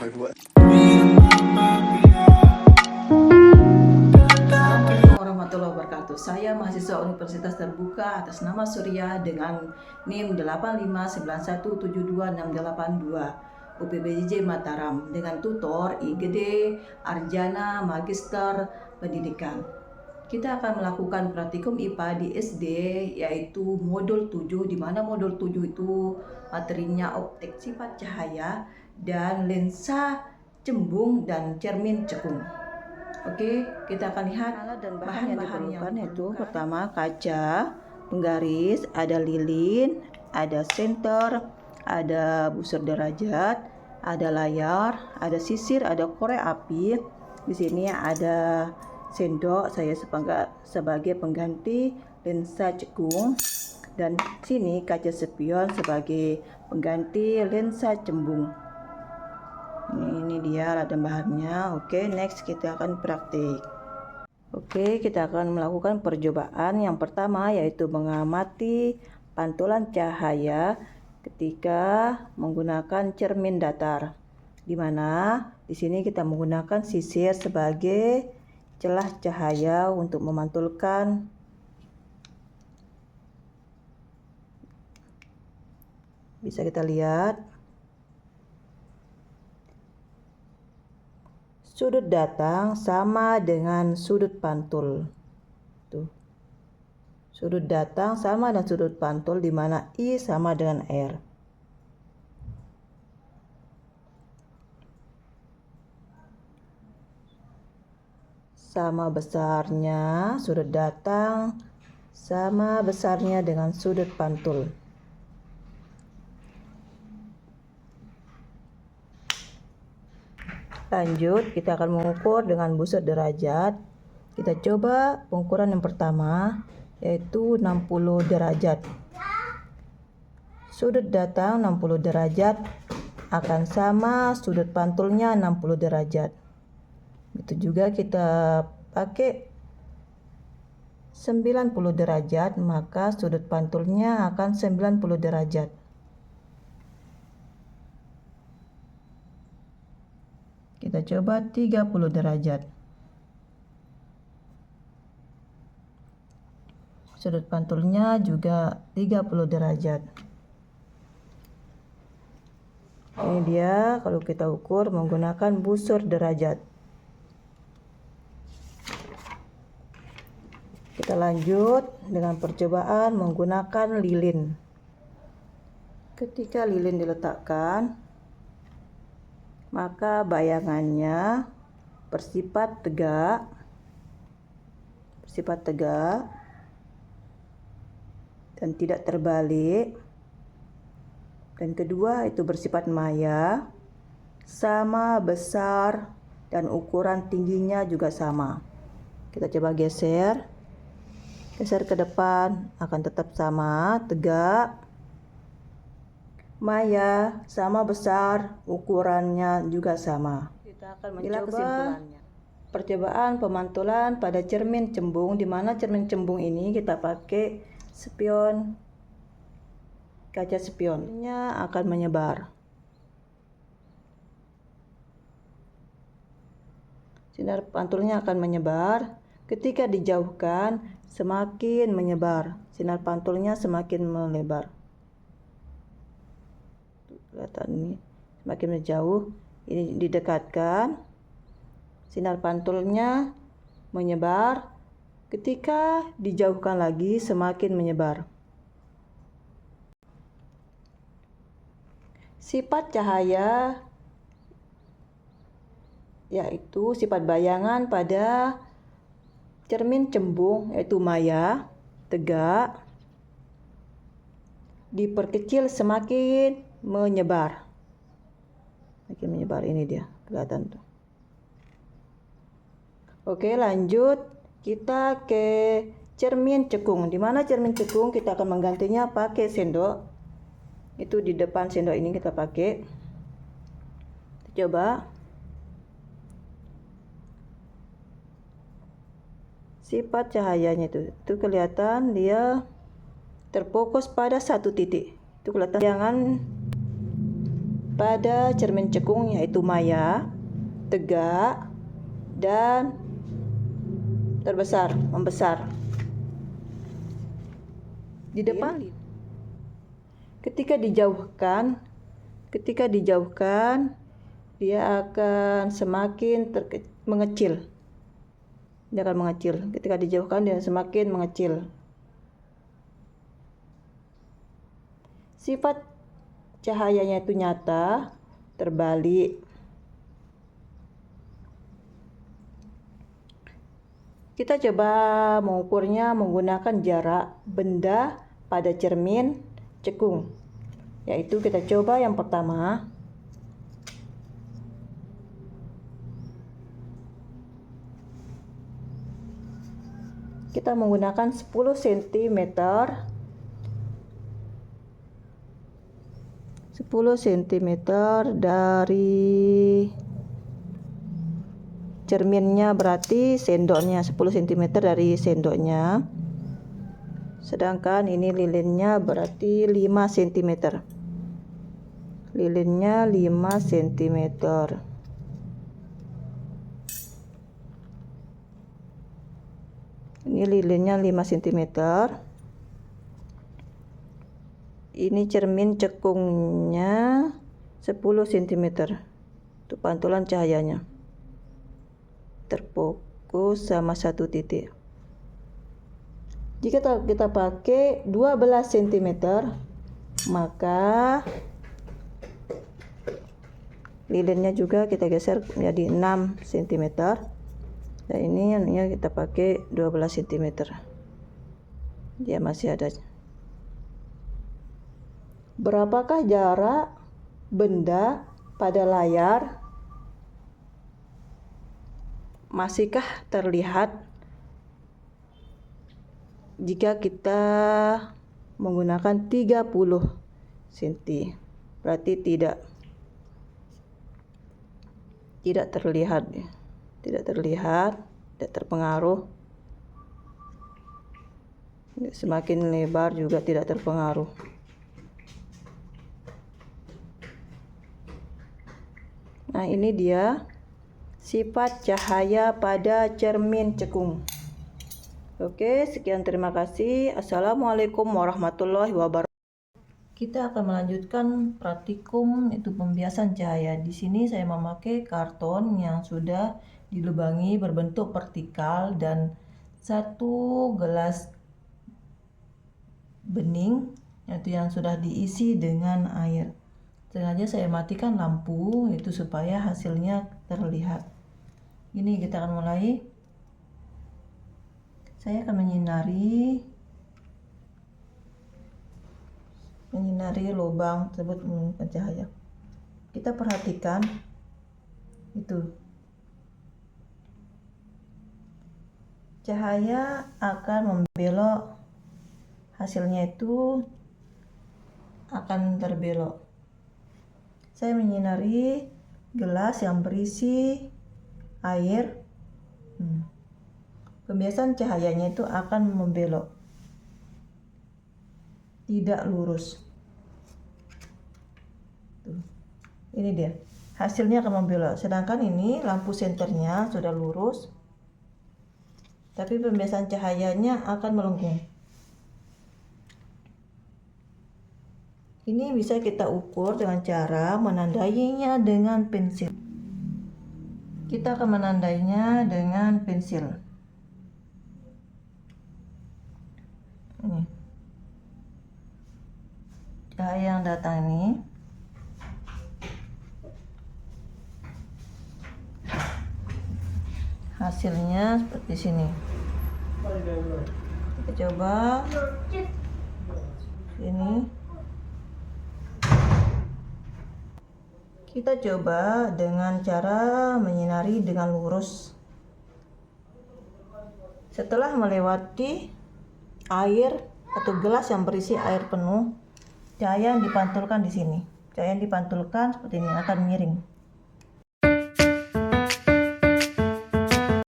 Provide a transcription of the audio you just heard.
Assalamualaikum warahmatullahi wabarakatuh. Saya mahasiswa Universitas Terbuka atas nama Surya dengan NIM 859172682 UPBJ Mataram dengan tutor IGD Arjana Magister Pendidikan. Kita akan melakukan praktikum IPA di SD yaitu modul 7, di mana modul 7 itu materinya optik sifat cahaya dan lensa cembung dan cermin cekung. Oke, kita akan lihat alat dan bahan yang diperlukan yaitu pertama kaca, penggaris, ada lilin, ada senter, ada busur derajat, ada layar, ada sisir, ada korek api. Di sini ada sendok saya sebagai pengganti lensa cekung, dan sini kaca spion sebagai pengganti lensa cembung. Ini dia alat dan bahannya. Oke, next kita akan praktik. Oke, kita akan melakukan percobaan yang pertama yaitu mengamati pantulan cahaya ketika menggunakan cermin datar. Di mana di sini kita menggunakan sisir sebagai celah cahaya untuk memantulkan bisa kita lihat sudut datang sama dengan sudut pantul. Tuh. Sudut datang sama dengan sudut pantul, di mana I sama dengan R. Sama besarnya sudut datang sama besarnya dengan sudut pantul. Lanjut, kita akan mengukur dengan busur derajat. Kita coba pengukuran yang pertama yaitu 60 derajat. Sudut datang 60 derajat akan sama sudut pantulnya 60 derajat. Itu juga kita pakai 90 derajat, maka sudut pantulnya akan 90 derajat. Kita coba 30 derajat. Sudut pantulnya juga 30 derajat. Ini dia kalau kita ukur menggunakan busur derajat. Kita lanjut dengan percobaan menggunakan lilin. Ketika lilin diletakkan, maka bayangannya bersifat tegak, dan tidak terbalik. Dan kedua itu bersifat maya, sama besar, dan ukuran tingginya juga sama. Kita coba geser ke depan, akan tetap sama, tegak, maya, sama besar, ukurannya juga sama. Kita akan mencoba percobaan pemantulan pada cermin cembung, di mana cermin cembung ini kita pakai spion, kaca spionnya akan menyebar. Sinar pantulnya akan menyebar. Ketika dijauhkan, semakin menyebar. Sinar pantulnya semakin melebar. Kelihatan ini semakin menjauh. Ini didekatkan, sinar pantulnya menyebar. Ketika dijauhkan lagi, semakin menyebar. Sifat cahaya yaitu sifat bayangan pada cermin cembung yaitu maya, tegak, diperkecil semakin menyebar. Makin menyebar, ini dia kelihatan tuh. Oke, lanjut kita ke cermin cekung. Di mana cermin cekung kita akan menggantinya pakai sendok. Itu di depan sendok ini kita pakai. Kita coba. Sifat cahayanya itu kelihatan dia terfokus pada satu titik. Itu kelihatan. Jangan pada cermin cekung yaitu maya, tegak, dan membesar. Di depan, ketika dijauhkan, dia akan semakin mengecil. Dia akan mengecil. Ketika dijauhkan, dia semakin mengecil. Sifat cahayanya itu nyata, terbalik. Kita coba mengukurnya menggunakan jarak benda pada cermin cekung. Yaitu kita coba yang pertama. Kita menggunakan 10 cm. 10 cm dari cerminnya, berarti sendoknya 10 cm dari sendoknya. Sedangkan ini lilinnya berarti 5 cm. Lilinnya 5 cm. Ini lilinnya 5 cm. Ini cermin cekungnya 10 cm. Itu pantulan cahayanya. Terfokus sama satu titik. Jika kita pakai 12 cm, maka lilinnya juga kita geser menjadi 6 cm. Dan ini kita pakai 12 cm. Dia masih ada. Berapakah jarak benda pada layar? Masihkah terlihat jika kita menggunakan 30 cm? Berarti tidak terlihat, tidak terpengaruh. Semakin lebar juga tidak terpengaruh. Nah, ini dia sifat cahaya pada cermin cekung. Oke, sekian, terima kasih. Assalamualaikum warahmatullahi wabarakatuh. Kita akan melanjutkan praktikum, itu pembiasan cahaya. Di sini saya memakai karton yang sudah dilubangi berbentuk vertikal dan satu gelas bening yaitu yang sudah diisi dengan air. Sengaja saya matikan lampu itu supaya hasilnya terlihat. Ini kita akan mulai. Saya akan menyinari lubang tersebut menggunakan cahaya. Kita perhatikan itu. Cahaya akan membelok. Hasilnya itu akan terbelok. Saya menyinari gelas yang berisi air. Pembiasan cahayanya itu akan membelok, tidak lurus. Tuh. Ini dia, hasilnya akan membelok. Sedangkan ini lampu senternya sudah lurus, tapi pembiasan cahayanya akan melengkung. Ini bisa kita ukur dengan cara menandainya dengan pensil. Kita akan menandainya dengan pensil. Ini cahaya yang datang ini hasilnya seperti sini. Kita coba ini. Kita coba dengan cara menyinari dengan lurus. Setelah melewati air atau gelas yang berisi air penuh, cahaya yang dipantulkan di sini. Cahaya yang dipantulkan seperti ini akan miring.